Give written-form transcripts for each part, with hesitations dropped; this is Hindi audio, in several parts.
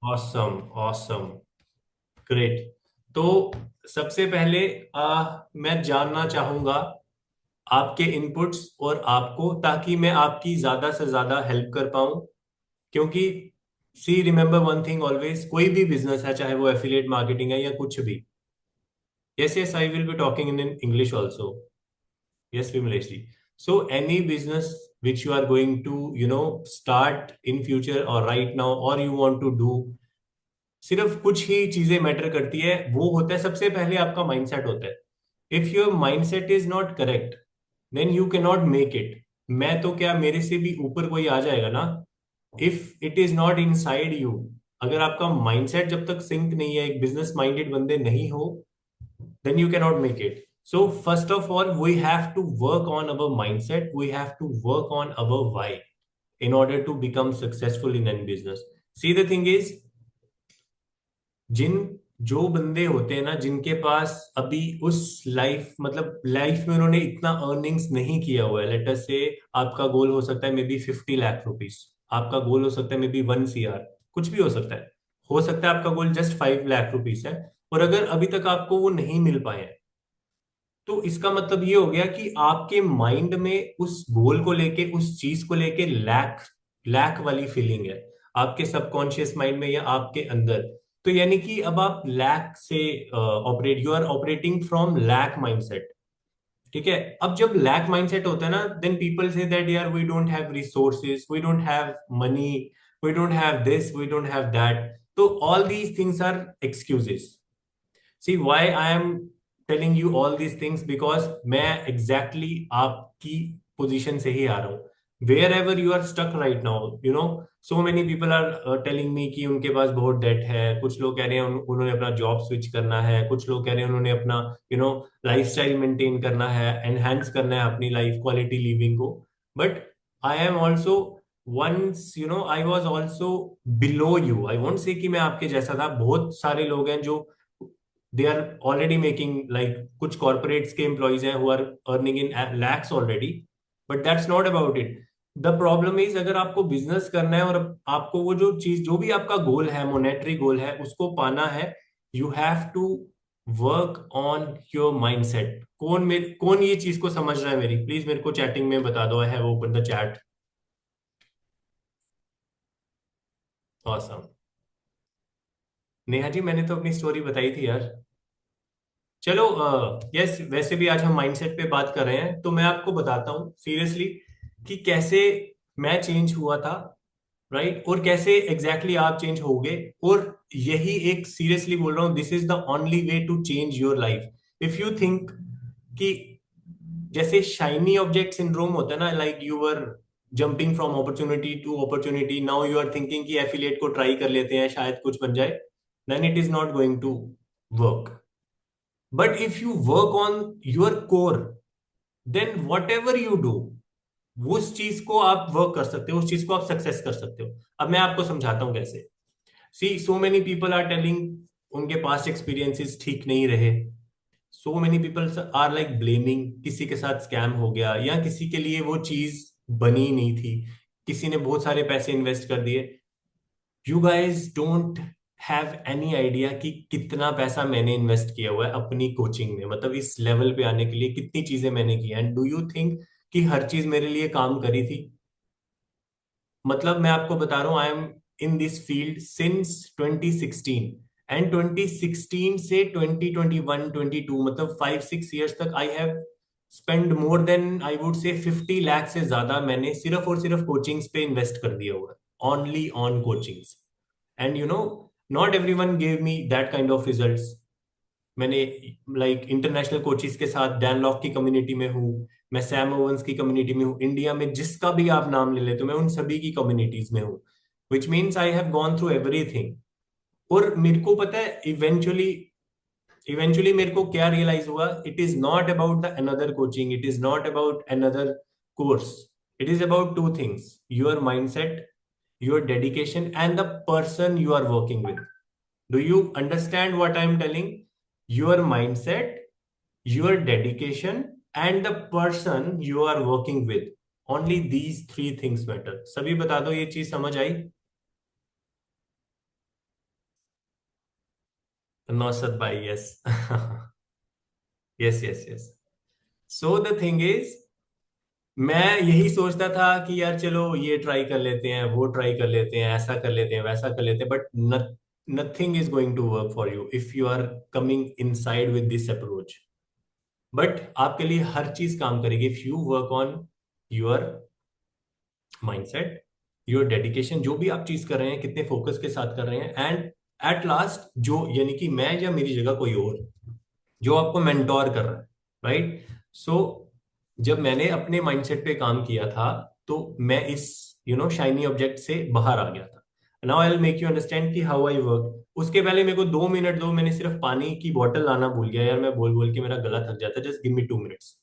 Awesome awesome, great. तो सबसे पहले मैं जानना चाहूंगा आपके इनपुट्स और आपको, ताकि मैं आपकी ज्यादा से ज्यादा हेल्प कर पाऊं। क्योंकि सी रिमेंबर वन थिंग ऑलवेज, कोई भी बिजनेस है, चाहे वो एफिलिएट मार्केटिंग है या कुछ भी। Yes yes, I will be talking in English also. Yes, Vimlesh ji. So any business which you are going to, start in future or right now or you want to do, सिर्फ कुछ ही चीजें मैटर करती है। वो होता है सबसे पहले आपका माइंडसेट होता है। If your mindset is not correct, then you can not make it. मैं तो क्या, मेरे से भी ऊपर कोई आ जाएगा ना। If it is not inside you, अगर आपका माइंडसेट जब तक सिंक नहीं है, एक बिजनेस माइंडेड बंदे नहीं हो, then you cannot make it. So first of all, we have to work on our mindset. We have to work on our why in order to become successful in any business. See, the thing is, जिन जो बंदे होते हैं ना, जिनके पास अभी उस लाइफ, मतलब लाइफ में उन्होंने इतना अर्निंग्स नहीं किया हुआ है। लेट अस से आपका गोल हो सकता है मे बी 50 लाख रुपीस, आपका गोल हो सकता है मे बी 1 CR, कुछ भी हो सकता है। हो सकता है आपका गोल जस्ट 5 लाख रुपीस है, और अगर अभी तक आपको वो नहीं मिल पाए हैं, तो इसका मतलब ये हो गया कि आपके माइंड में उस गोल को लेके, उस चीज को लेके लैक लैक वाली फीलिंग है, आपके सबकॉन्शियस माइंड में या आपके अंदर। तो यानी कि अब आप लैक से operate, you are operating from lack mindset. ठीक है। अब जब लैक माइंडसेट होता है ना, देन पीपल से दैट यार we don't have resources, we don't have money, we don't have this, we don't have that. तो all these things are excuses. See why I am telling you all these things, because मैं एग्जैक्टली आपकी पोजीशन से ही आ रहा हूँ। Wherever you are stuck right now, so many people are telling me कि उनके पास बहुत डेट है। कुछ लोग कह रहे हैं उन्होंने अपना जॉब स्विच करना है, कुछ लोग कह रहे हैं उन्होंने अपना लाइफ स्टाइल मेंटेन करना है, एनहेंस करना है अपनी लाइफ क्वालिटी लिविंग को। But I am also once, I was also below you. I won't say कि मैं आपके जैसा था। बहुत सारे लोग हैं जो they are already making, like कुछ कॉर्पोरेट्स के एम्प्लॉइज हैं who are earning in lakhs already. But that's not about it. The problem is, अगर आपको बिजनेस करना है और आपको वो जो चीज, जो भी आपका गोल है, मोनेटरी गोल है, उसको पाना है, you have to work on your mindset. कौन ये चीज को समझ रहा है मेरी? प्लीज मेरे को चैटिंग में बता दो। I have open the chat. Awesome. Neha ji, मैंने तो अपनी स्टोरी बताई थी यार। चलो, यस, वैसे भी आज हम माइंडसेट पे बात कर रहे हैं, तो मैं आपको बताता हूँ सीरियसली कि कैसे मैं चेंज हुआ था, राइट, और कैसे एग्जैक्टली आप चेंज होगे। और यही एक, सीरियसली बोल रहा हूँ, this is the only way to change your life. If you think कि जैसे शाइनी ऑब्जेक्ट सिंड्रोम होता है ना, like you were jumping from opportunity to opportunity, now you are thinking कि एफिलिएट को ट्राई कर लेते हैं, शायद कुछ बन जाए, then it is not going to work. But if you work on your core, then whatever you do, उस चीज को आप वर्क कर सकते हो, उस चीज को आप सक्सेस कर सकते हो। अब मैं आपको समझाता हूं कैसे। See, so many people are telling उनके पास्ट एक्सपीरियंसेस ठीक नहीं रहे। So many people are like blaming, किसी के साथ स्कैम हो गया, या किसी के लिए वो चीज बनी नहीं थी, किसी ने बहुत सारे पैसे इन्वेस्ट कर दिए। You guys don't have any idea कि कितना पैसा मैंने इन्वेस्ट किया हुआ है अपनी कोचिंग में, मतलब इस लेवल पे आने के लिए कितनी चीजें मैंने की। एंड डू यू थिंक कि हर चीज मेरे लिए काम करी थी? मतलब मैं आपको बता रहा हूँ, I am in this field since 2016, and 2016 से 2021 22, मतलब 5 6 इयर्स तक I have spend more than, I would say 50 lakh से ज्यादा मैंने सिर्फ और सिर्फ कोचिंग्स पे इन्वेस्ट कर दिया हुआ है, only on coachings. And not everyone gave me that kind of results. मैंने लाइक इंटरनेशनल कोचिज के साथ डैन लॉक की कम्युनिटी में हूँ, मैं सैम ओवंस की कम्युनिटी में हूँ, इंडिया में जिसका भी आप नाम ले लेते हो मैं उन सभी की कम्युनिटीज में हूँ। Which means I have gone through everything. और मेरे को पता है, इवेंचुअली इवेंचुअली मेरे को क्या रियलाइज हुआ, it is not about the another coaching, it is not about another course, it is about two things: your mindset, your dedication, and the person you are working with. Do you understand what I'm telling? Your mindset, your dedication, and the person you are working with. Only these three things matter. सभी बता दो, ये चीज समझ आई? नौसद भाई, yes. Yes yes yes. So the thing is, मैं यही सोचता था कि यार चलो ये ट्राई कर लेते हैं, वो ट्राई कर लेते हैं, ऐसा कर लेते हैं, वैसा कर लेते हैं, but nothing is going to work for you if you are coming inside with this approach. But आपके लिए हर चीज काम करेगी if you work on your mindset, your dedication, जो भी आप चीज कर रहे हैं, कितने फोकस के साथ कर रहे हैं, एंड एट लास्ट जो, यानी कि मैं या मेरी जगह कोई और जो आपको मेंटोर कर रहा है, राइट? सो जब मैंने अपने माइंडसेट पे काम किया था, तो मैं इस शाइनी ऑब्जेक्ट से बाहर आ गया था। Now I will make you understand कि हाउ आई वर्क। उसके पहले मेरे को 2 मिनट दो, मैंने सिर्फ पानी की बोतल लाना भूल गया यार, मैं बोल बोल के मेरा गला थक जाता है, just give me 2 minutes.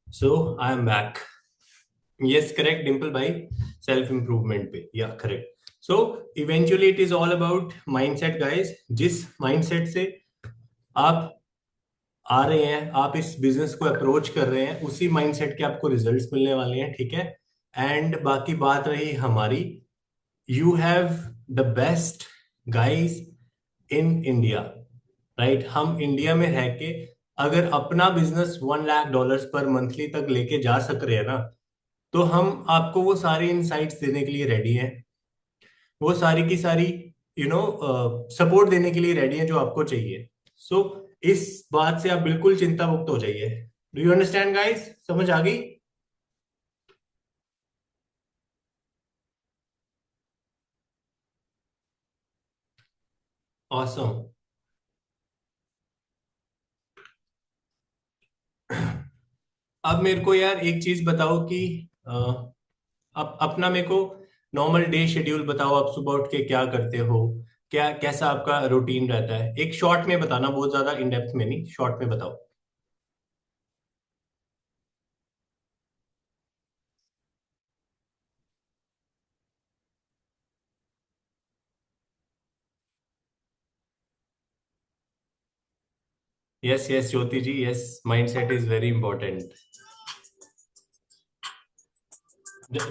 So I am back. Yes correct Dimple भाई, सेल्फ इंप्रूवमेंट पे, या correct. So eventually it is all about mindset guys. जिस माइंडसेट से आप आ रहे हैं, आप इस बिजनेस को अप्रोच कर रहे हैं, उसी माइंडसेट के आपको रिजल्ट्स मिलने वाले हैं, ठीक है? एंड बाकी बात रही हमारी, you have the best guys in India, right? हम इंडिया में रह के अगर अपना बिजनेस $1 लाख पर मंथली तक लेके जा सक रहे हैं ना, तो हम आपको वो सारी इनसाइट्स देने के लिए रेडी हैं, वो सारी की सारी सपोर्ट देने के लिए रेडी है जो आपको चाहिए। सो इस बात से आप बिल्कुल चिंता मुक्त हो जाइए। Do you understand guys? समझ आ गई? ऑसम। अब मेरे को यार एक चीज बताओ कि अपना मेरे को नॉर्मल डे शेड्यूल बताओ। आप सुबह उठ के क्या करते हो, क्या कैसा आपका रूटीन रहता है? एक शॉर्ट में बताना, बहुत ज्यादा इन डेप्थ में नहीं, शॉर्ट में बताओ। Yes yes Jyoti ji, yes, mindset is very important.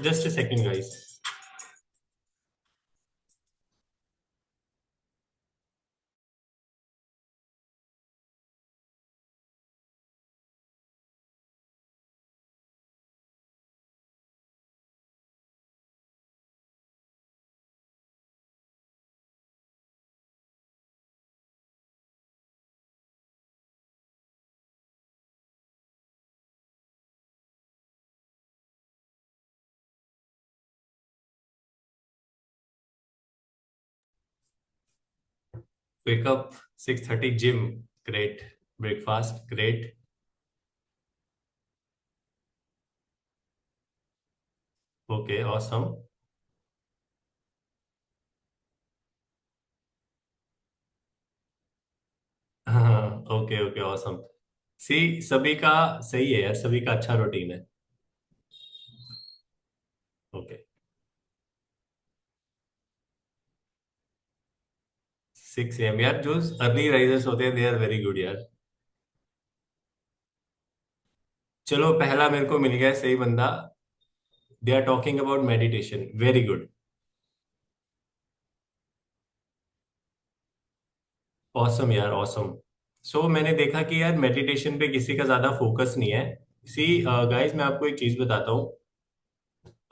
Just a second guys. Wake up 6:30, gym, great. Breakfast, great. Okay, awesome. Okay okay awesome. See, सभी का सही है यार, सभी का अच्छा रूटीन है। ओके। 6 AM यार, जो अर्ली राइजर्स होते हैं दे आर वेरी गुड यार। चलो पहला मेरे को मिल गया सही बंदा। They are talking about meditation, very good. Awesome यार, ऑसम। सो मैंने देखा कि यार मेडिटेशन पे किसी का ज्यादा फोकस नहीं है। सी गाइस, मैं आपको एक चीज बताता हूँ,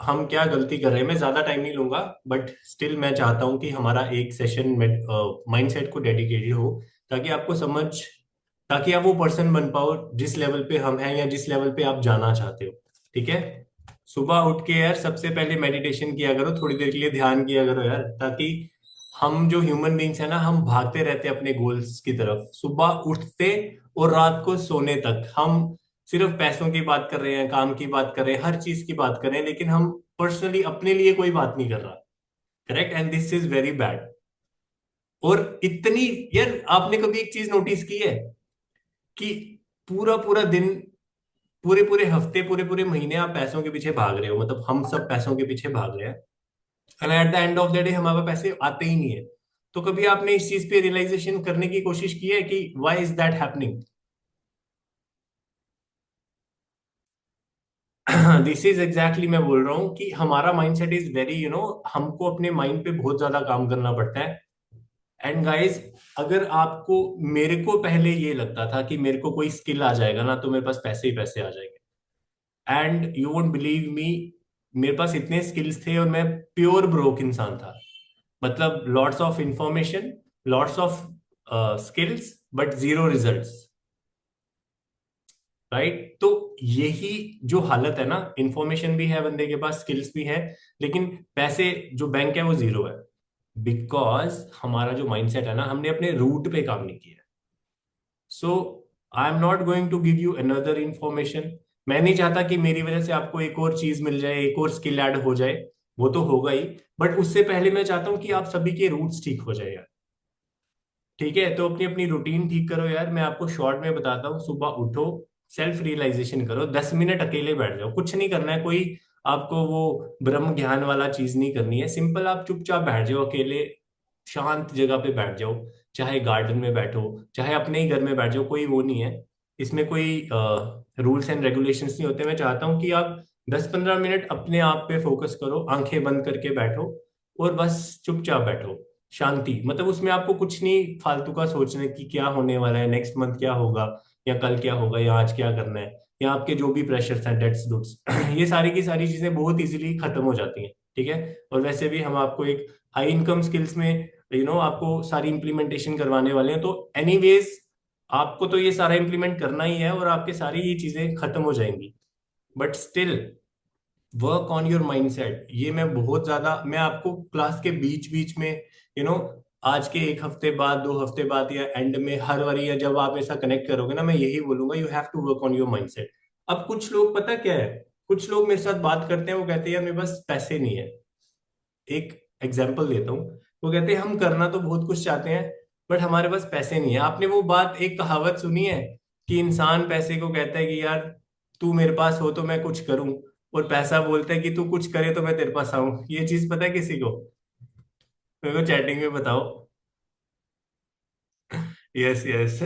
हम क्या गलती कर रहे हैं। मैं ज्यादा टाइम नहीं लूंगा, बट स्टिल मैं चाहता हूं कि हमारा एक सेशन माइंडसेट को डेडिकेटेड हो, ताकि आपको समझ, ताकि आप वो पर्सन बन पाओ जिस लेवल पे हम हैं या जिस लेवल पे आप जाना चाहते हो। ठीक है, सुबह उठ के यार सबसे पहले मेडिटेशन किया करो, थोड़ी देर के लिए ध्यान किया करो यार, ताकि हम जो ह्यूमन बींग्स है ना, हम भागते रहते हैं अपने गोल्स की तरफ सुबह उठते और रात को सोने तक। हम सिर्फ पैसों की बात कर रहे हैं, काम की बात कर रहे हैं, हर चीज की बात कर रहे हैं, लेकिन हम पर्सनली अपने लिए कोई बात नहीं कर रहा। Correct, and this is very bad. और इतनी, यार आपने कभी एक चीज नोटिस की है कि पूरा पूरा दिन, पूरे पूरे हफ्ते, पूरे पूरे महीने आप पैसों के पीछे भाग रहे हो, मतलब हम सब पैसों के पीछे भाग रहे हैं, and at the end of the day हमारे पास पैसे आते ही नहीं है। तो कभी आपने इस चीज पे रियलाइजेशन करने की कोशिश की है कि why is that happening? This is exactly, मैं बोल रहा हूँ कि हमारा माइंडसेट इज वेरी हमको अपने माइंड पे बहुत ज्यादा काम करना पड़ता है। एंड गाइस, अगर आपको, मेरे को पहले ये लगता था कि मेरे को कोई स्किल आ जाएगा ना तो मेरे पास पैसे ही पैसे आ जाएंगे। And you won't believe me, मेरे पास इतने स्किल्स थे और मैं प्योर ब्रोक इंसान था। मतलब lots of information, lots of skills, but zero results. Right, तो यही जो हालत है ना, इंफॉर्मेशन भी है बंदे के पास, स्किल्स भी है, लेकिन पैसे जो बैंक है वो जीरो है। बिकॉज हमारा जो माइंडसेट है ना, हमने अपने रूट पे काम नहीं किया। So I am not going to give you another information. मैं नहीं चाहता कि मेरी वजह से आपको एक और चीज मिल जाए, एक और स्किल ऐड हो जाए, वो तो होगा ही, बट उससे पहले मैं चाहता हूं कि आप सभी के रूट्स ठीक हो जाए यार। ठीक है, तो अपनी अपनी रूटीन ठीक करो यार। मैं आपको शॉर्ट में बताता हूँ, सुबह उठो, सेल्फ रियलाइजेशन करो, 10 मिनट अकेले बैठ जाओ, कुछ नहीं करना है, कोई आपको वो ब्रह्म ज्ञान वाला चीज नहीं करनी है। सिंपल आप चुपचाप बैठ जाओ अकेले, शांत जगह पे बैठ जाओ, चाहे गार्डन में बैठो, चाहे अपने ही घर में बैठ जाओ, कोई वो नहीं है। इसमें कोई रूल्स एंड रेगुलेशंस नहीं होते। मैं चाहता हूँ कि आप 10-15 मिनट अपने आप पे फोकस करो, आंखें बंद करके बैठो और बस चुपचाप बैठो। शांति, मतलब उसमें आपको कुछ नहीं फालतू का सोचने की क्या होने वाला है, नेक्स्ट मंथ क्या होगा, या कल क्या होगा, या आज क्या करना है, या आपके जो भी प्रेशर्स हैं, डेट्स डुट्स, ये सारी की सारी चीजें बहुत इजीली खत्म हो जाती हैं। ठीक है, और वैसे भी हम आपको एक हाई इनकम स्किल्स में आपको सारी इंप्लीमेंटेशन करवाने वाले हैं, तो एनीवेज आपको तो ये सारा इंप्लीमेंट करना ही है और आपके सारी ये चीजें खत्म हो जाएंगी। But still work on your mindset. ये मैं बहुत ज्यादा, मैं आपको क्लास के बीच बीच में, यू नो आज के एक हफ्ते बाद, 2 हफ्ते बाद, या एंड में, हर बारी, या जब आप ऐसा कनेक्ट करोगे ना, मैं यही बोलूंगा, you have to work on your mindset. अब कुछ लोग, पता क्या है, कुछ लोग मेरे साथ बात करते हैं, वो कहते हैं यार मेरे पास पैसे नहीं है। एक एग्जाम्पल देता हूँ, वो कहते हैं हम करना तो बहुत कुछ चाहते हैं, बट हमारे पास पैसे नहीं है। आपने वो बात, एक कहावत सुनी है कि इंसान पैसे को कहता है कि यार तू मेरे पास हो तो मैं कुछ करूं, और पैसा बोलता है कि तू कुछ करे तो मैं तेरे पास आऊं। ये चीज पता है किसी को? मेरे को चैटिंग में बताओ। Yes yes.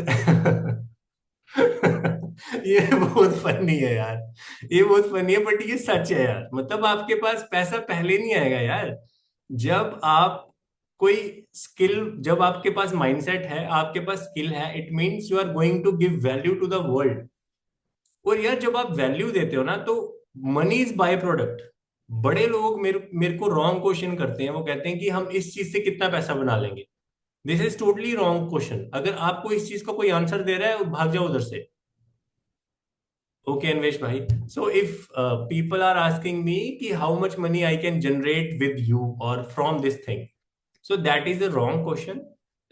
ये बहुत फनी है यार, ये बहुत फनी है, बट ये सच है यार। मतलब आपके पास पैसा पहले नहीं आएगा यार, जब आप कोई स्किल, जब आपके पास माइंडसेट है, आपके पास स्किल है, it means you are going to give value to the world. और यार जब आप वैल्यू देते हो ना, तो मनी इज बाय प्रोडक्ट। बड़े लोग मेरे मेरे को रॉन्ग क्वेश्चन करते हैं, वो कहते हैं कि हम इस चीज से कितना पैसा बना लेंगे। This is totally wrong question. अगर आपको इस चीज का कोई आंसर दे रहा है, भाग जाओ उधर से। ओके अन्वेश भाई, so if people are asking me कि how much money I can generate with you और from this thing, so that is a wrong question.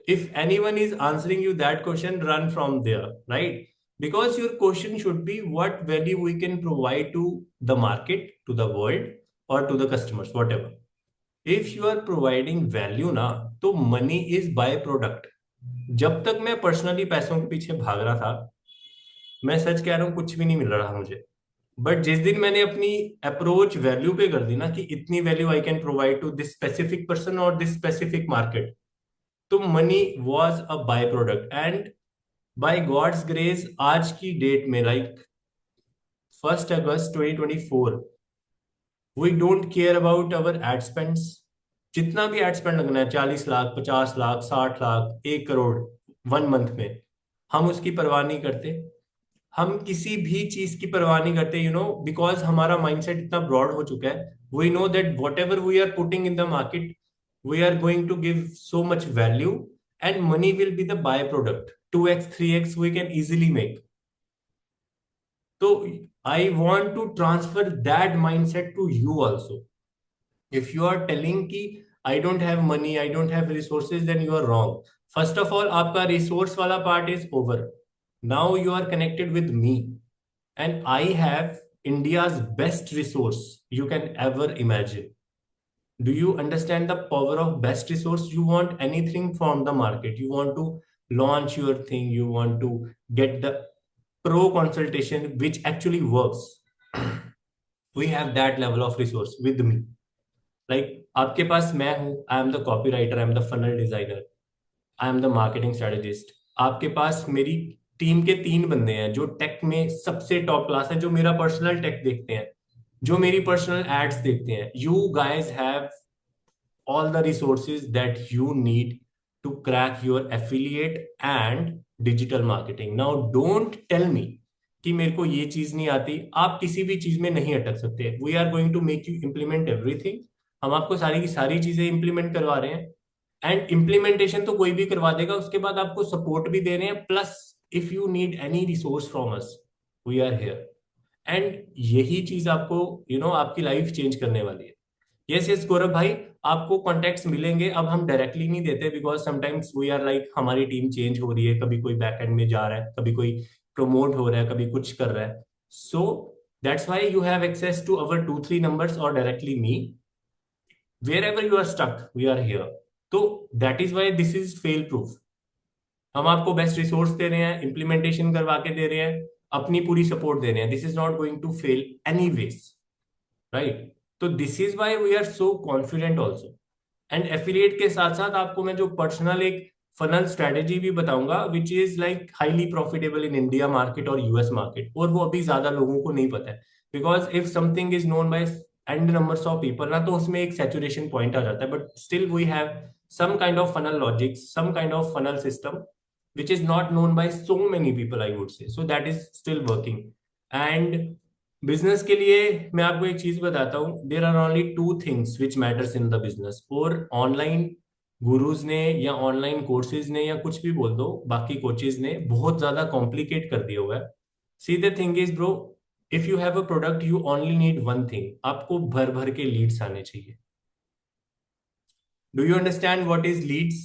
If anyone is answering you that question, run from there, right? Because your question should be what value we can provide to the market, to the world, or to the customers, whatever. If you are providing value ना, तो money is by product। जब तक मैं पर्सनली पैसों के पीछे भाग रहा था, मैं सच कह रहा हूँ, कुछ भी नहीं मिल रहा मुझे। बट जिस दिन मैंने अपनी अप्रोच वैल्यू पे कर दी ना, कि इतनी value I can provide to this specific person और दिस स्पेसिफिक मार्केट, तो money was a byproduct. And by God's grace, आज की डेट में, like 1 August 2024, we don't care about our ad spends. जितना भी एड स्पेंड लगना है, 40 लाख, 50 लाख, 60 लाख, 1 करोड़, 1 मंथ में, हम उसकी परवाह नहीं करते। हम किसी भी चीज की परवाह नहीं करते, बिकॉज हमारा माइंडसेट इतना ब्रॉड हो चुका है। We know that whatever we are putting in the market, we are going to give so much value, and money will be the byproduct. 2x 3x we can easily make. So I want to transfer that mindset to you also. If you are telling कि I don't have money, I don't have resources, then you are wrong. First of all, आपका resource वाला part is over. Now you are connected with me, and I have India's best resource you can ever imagine. Do you understand the power of best resource? You want anything from the market. You want to launch your thing. You want to get the pro consultation, which actually works. We have that level of resource with me. Like आपके पास मैं हूँ, आई am the copy writer, I am the funnel designer, I am the marketing strategist. आपके पास मेरी टीम के 3 बंदे हैं जो टेक में सबसे टॉप क्लास है, जो मेरा पर्सनल टेक देखते हैं, जो मेरी पर्सनल एड्स देखते हैं. You guys have all the resources that you need to crack your affiliate and digital marketing. Now don't tell me कि मेरे को ये चीज नहीं आती. आप किसी भी चीज में नहीं अटक सकते. We are going to make you implement everything. हम आपको सारी की सारी चीजें इंप्लीमेंट करवा रहे हैं. एंड इम्प्लीमेंटेशन तो कोई भी करवा देगा, उसके बाद आपको सपोर्ट भी दे रहे हैं. Plus if you need any resource from us, we are here. And यही चीज आपको आपकी लाइफ चेंज करने वाली है. यस यस गौरव भाई, आपको कॉन्टेक्ट्स मिलेंगे. अब हम डायरेक्टली नहीं देते because sometimes we are like हमारी टीम चेंज हो रही है. कभी कोई बैक एंड में जा रहा है, कभी कोई प्रमोट हो रहा है, कभी कुछ कर रहा है. So that's why you have access to our 2-3 numbers और directly me. Wherever you are stuck, we are here. तो that is why this is fail proof. हम आपको बेस्ट रिसोर्स दे रहे हैं, इम्प्लीमेंटेशन करवा के दे रहे हैं, अपनी पूरी सपोर्ट दे रहे हैं. This is not going to fail any ways, right? तो this is why we are so confident also. And affiliate के साथ साथ आपको मैं जो पर्सनल एक फनल स्ट्रेटेजी भी बताऊंगा which is like highly profitable in India market और यूएस मार्केट. और वो अभी ज्यादा लोगों को नहीं पता है. Because if something is known by n numbers of people ना, तो उसमें एक सैचुरेशन पॉइंट आ जाता है. But still we have some kind of funnel logic, some kind of funnel system which is not known by so many people, I would say. So that is still working. And business के लिए मैं आपको एक चीज बताता हूँ. There are only 2 things which matters in the business. और ऑनलाइन गुरुज ने या ऑनलाइन कोर्सेज ने या कुछ भी बोल दो, बाकी कोचेज ने बहुत ज्यादा कॉम्प्लिकेट कर दिया हुआ है. See the thing is bro, if you have a product you only need one thing. आपको भर भर के लीड्स आने चाहिए. Do you understand what is leads?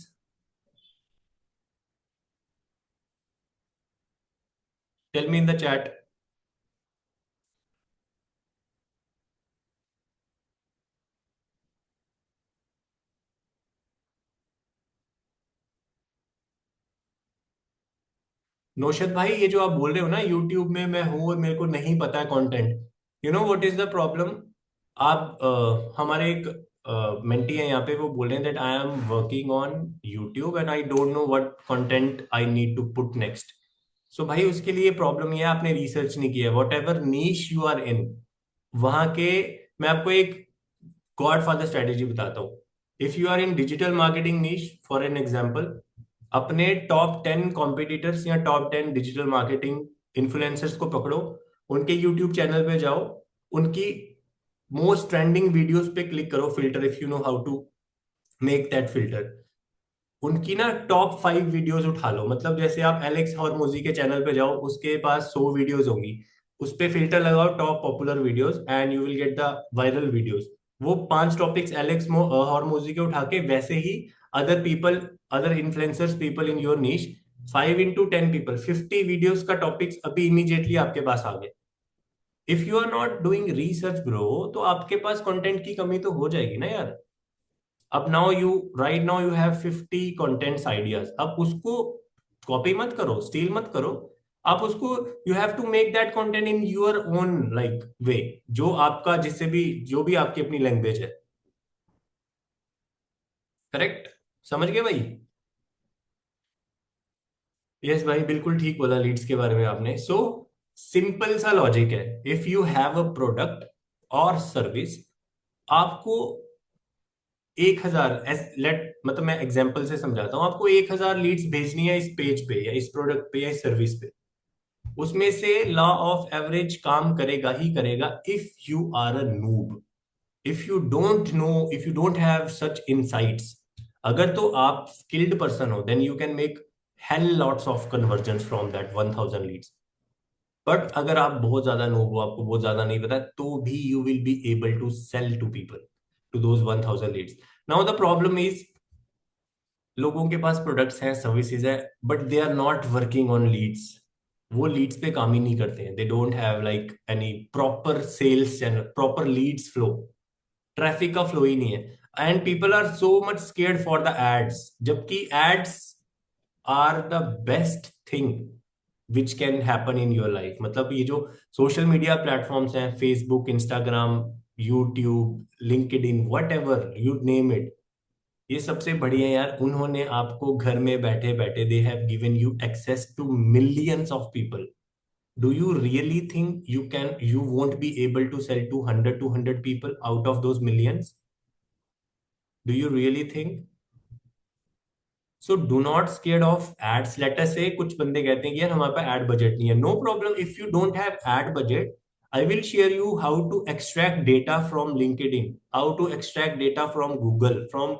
Tell me in the chat. Naushad भाई, ये जो आप बोल रहे हो ना यूट्यूब में मैं हूं और मेरे को नहीं पता है content, you know what is the problem? आप हमारे एक मेंटी है यहाँ पे, वो बोल रहे हैं that I am working on YouTube and I don't know what content I need to put next. So भाई उसके लिए प्रॉब्लम ये है, आपने रिसर्च नहीं किया. Whatever niche you are in, वहां के मैं आपको एक गॉड फादर स्ट्रेटेजी बताता हूँ. If you are in digital marketing niche, for an example, अपने टॉप 10 कॉम्पिटिटर्स या टॉप 10 डिजिटल मार्केटिंग इन्फ्लुएंसर्स को पकड़ो, उनके यूट्यूब चैनल पे जाओ, उनकी मोस्ट ट्रेंडिंग वीडियोस पे क्लिक करो filter, if you know how to make that filter. उनकी ना टॉप 5 वीडियोस उठा लो. मतलब जैसे आप एलेक्स हॉर्मोजी के चैनल पे जाओ, उसके पास 100 वीडियोस होंगी, उस पे फिल्टर लगाओ top popular videos and you will get the viral videos. वो 5 टॉपिक्स एलेक्स हॉर्मोजी के उठा के वैसे ही other people, other influencers people in your niche, 5 into 10 people, 50 videos का टॉपिक्स अभी इमीडिएटली आपके पास आ गए. If you are not doing research bro, तो आपके पास कंटेंट की कमी तो हो जाएगी ना यार. अब now you right now you have 50 contents ideas. अब उसको कॉपी मत करो, स्टील मत करो. आप उसको you have to make that content in your own like way, जो आपका, जिससे भी, जो भी आपकी अपनी लैंग्वेज है. करेक्ट? समझ गए भाई? यस भाई, बिल्कुल ठीक बोला लीड्स के बारे में आपने. सो सिंपल सा लॉजिक है. If you have a product और सर्विस, आपको 1,000 लेट, मतलब मैं एग्जांपल से समझाता हूं. आपको 1,000 लीड्स भेजनी है इस पेज पे या इस प्रोडक्ट पे या इस सर्विस पे. उसमें से लॉ ऑफ एवरेज काम करेगा ही करेगा if you are a noob, if you don't know, if you don't have such insights. अगर तो आप स्किल्ड पर्सन हो, then you can make hell lots of conversions from that 1000 leads. But अगर आप बहुत ज्यादा नो हो, आपको बहुत ज्यादा नहीं पता, तो भी you will be able to sell to people, to those 1000 leads. Now the problem is, लोगों के पास प्रोडक्ट्स हैं, सर्विसेज है, but they are not working on leads. वो लीड्स पे काम ही नहीं करते हैं. They don't have like any proper sales and proper leads flow. Traffic का फ्लो ही नहीं है. And people are so much scared for the ads, जबकि ads are the best thing which can happen in your life. मतलब ये जो सोशल मीडिया प्लेटफॉर्म्स हैं, Facebook, Instagram, YouTube, LinkedIn, whatever you name it, ये सबसे बढ़िया यार. उन्होंने आपको घर में बैठे बैठे, they have given you access to millions of people. Do you really think you won't be able to sell to 100 people out of those millions? Do you really think? So do not scared of ads. Let us say कुछ बंदे कहते हैं कि यार हमारे पास ad budget नहीं है. No problem. If you don't have ad budget, I will share you how to extract data from LinkedIn, how to extract data from Google, from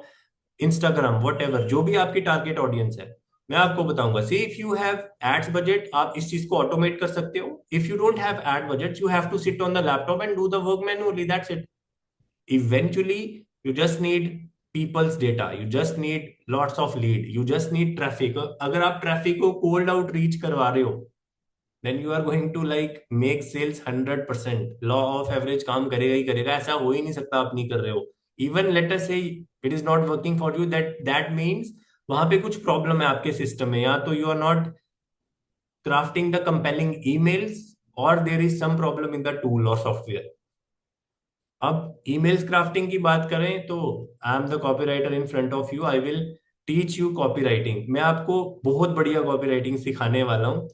Instagram, whatever, जो भी आपकी टारगेट ऑडियंस है, मैं आपको बताऊंगा. See if you have ads budget, आप इस चीज को ऑटोमेट कर सकते हो. If you don't have ad budget, you have to sit on the laptop and do the work manually. That's it. Eventually you just need people's data, you just need lots of lead, you just need traffic. अगर आप ट्रैफिक को कोल्ड आउट रीच करवा रहे हो, then you are going to like make sales 100%. Law of average काम करेगा ही करेगा. ऐसा हो ही नहीं सकता आप नहीं कर रहे हो. इवन लेट अस से it is not working for you, that means वहां पे कुछ प्रॉब्लम है आपके सिस्टम में, या तो you are not crafting the compelling emails, और there is some problem in the tool और सॉफ्टवेयर. अब ईमेल्स क्राफ्टिंग की बात करें तो I am the copywriter in front of you. I will teach you copywriting. मैं आपको बहुत बढ़िया कॉपीराइटिंग सिखाने वाला हूँ.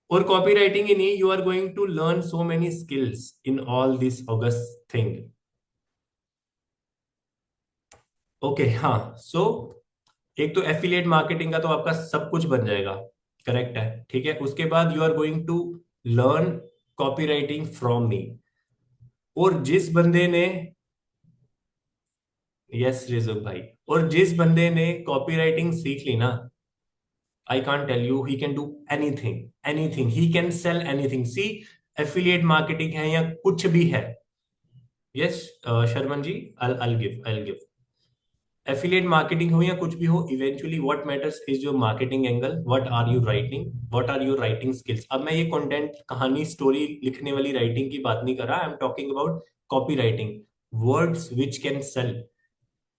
और कॉपीराइटिंग ही नहीं, you are going to learn so many skills in all this august thing. Okay, हाँ. सो एक तो एफिलिएट मार्केटिंग का तो आपका सब कुछ बन जाएगा. करेक्ट है, ठीक है. उसके बाद you are going to learn copywriting from me. और जिस बंदे ने, यस रिजुक भाई, और जिस बंदे ने कॉपीराइटिंग सीख ली ना, I can't tell you, he can do anything. Anything he can sell anything. See, affiliate marketing है या कुछ भी है. Yes Sharman ji, I'll give. Affiliate marketing हो या कुछ भी हो, eventually what matters is your marketing angle. What are you writing, what are your writing skills. अब मैं ये कंटेंट, कहानी, स्टोरी लिखने वाली राइटिंग की बात नहीं कर रहा. I am talking about copy writing. Words which can sell.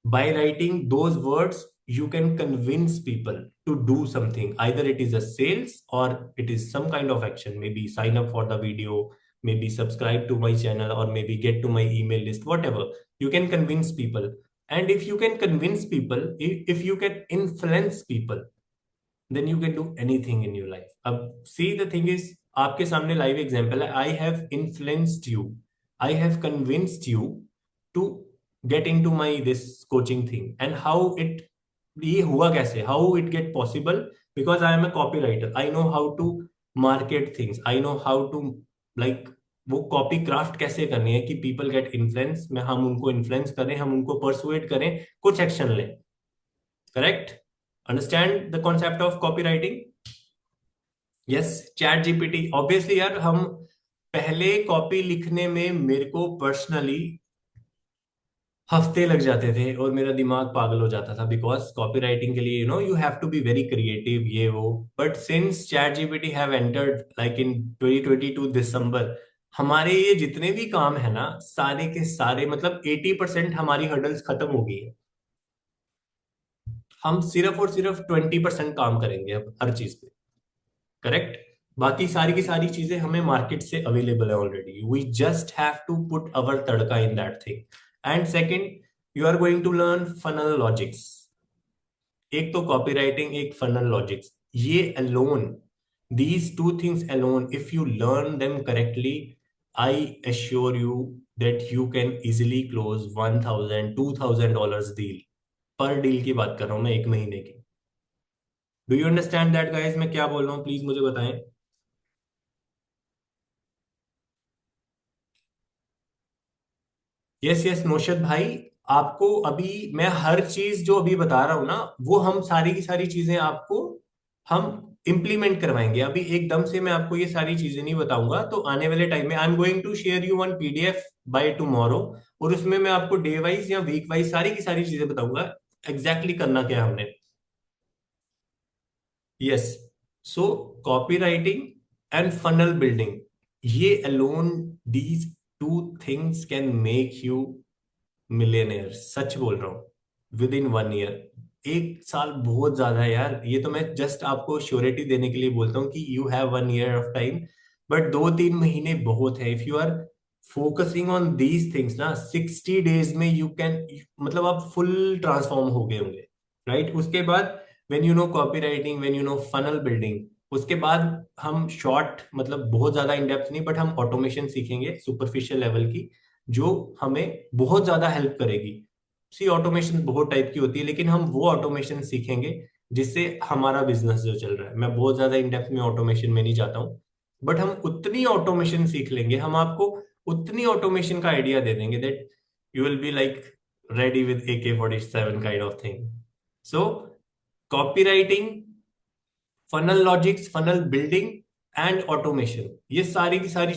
By writing those words, you can convince people to do something. Either it is a sales or it is some kind of action. Maybe sign up for the video, maybe subscribe to my channel, or maybe get to my email list, whatever. You can convince people. And if you can convince people, if you can influence people, then you can do anything in your life. अब see, the thing is, आपके सामने लाइव एग्जांपल है. I have influenced you, I have convinced you to get into my this coaching thing. And how it, ये हुआ कैसे, how it get possible? Because I am a copywriter. I know how to market things. I know how to like वो कॉपी क्राफ्ट कैसे करनी है कि पीपल गेट इन्फ्लुएंस में, हम उनको इन्फ्लुएंस करें, हम उनको परसुएट करें, कुछ एक्शन लें. Correct. Understand the concept of copy writing. Yes. Chat GPT, obviously यार, हम पहले कॉपी लिखने में मेरे को पर्सनली हफ्ते लग जाते थे और मेरा दिमाग पागल हो जाता था. बिकॉज कॉपी राइटिंग के लिए you have to be very creative, ये वो. But since chat GPT have entered like in 2022 December, हमारे ये जितने भी काम है ना, सारे के सारे, मतलब 80% हमारी हर्डल्स खत्म हो गई है. हम सिर्फ और सिर्फ 20% काम करेंगे अब हर चीज पे. करेक्ट. बाकी सारी की सारी चीजें हमें मार्केट से अवेलेबल है already. We just have to put our tadka in that thing. And second, you are going to learn funnel logics. एक तो कॉपीराइटिंग, एक फनल लॉजिक्स. ये alone, these two things alone, if you learn them correctly, I assure you that you can easily close $1,000 $2,000 deal. पर डील की बात कर रहा हूं मैं, एक महीने की. Do you understand that guys, मैं क्या बोल रहा हूँ? प्लीज मुझे बताएं. यस यस नौशद भाई, आपको अभी मैं हर चीज जो अभी बता रहा हूं ना, वो हम सारी की सारी चीजें आपको हम इम्प्लीमेंट करवाएंगे। अभी एकदम से मैं आपको ये सारी चीजें नहीं बताऊंगा, तो आने वाले टाइम में I am going to share you one PDF by tomorrow, और उसमें मैं आपको डे वाइज या वीक वाइज सारी की सारी चीजें बताऊंगा एग्जैक्टली करना क्या है हमने। Yes. So copy writing and funnel building, ये alone, these two things can make you millionaire, सच बोल रहा हूँ, विद इन 1 ईयर। एक साल बहुत ज्यादा है यार, ये तो मैं जस्ट आपको श्योरिटी देने के लिए बोलता हूँ कि you have 1 year of time, but 2-3 महीने बहुत है। If you are focusing on these things ना, 60 डेज में यू कैन, मतलब आप फुल ट्रांसफॉर्म हो गए होंगे, राइट। उसके बाद when you know copy writing, when you know funnel building, उसके बाद हम शॉर्ट, मतलब बहुत ज्यादा इन डेप्थ नहीं, बट हम ऑटोमेशन सीखेंगे सुपरफिशियल लेवल की, जो हमें बहुत ज्यादा हेल्प करेगी। सी ऑटोमेशन बहुत टाइप की होती है, लेकिन हम वो ऑटोमेशन सीखेंगे जिससे हमारा बिजनेस जो चल रहा है, मैं बहुत ज्यादा इन डेप्थ में ऑटोमेशन में नहीं जाता हूँ, बट हम उतनी ऑटोमेशन सीख लेंगे, हम आपको उतनी ऑटोमेशन का आइडिया दे देंगे that you will be like ready with AK-47 kind of thing. So copy writing, funnel logics, funnel building and automation, ये सारी की सारी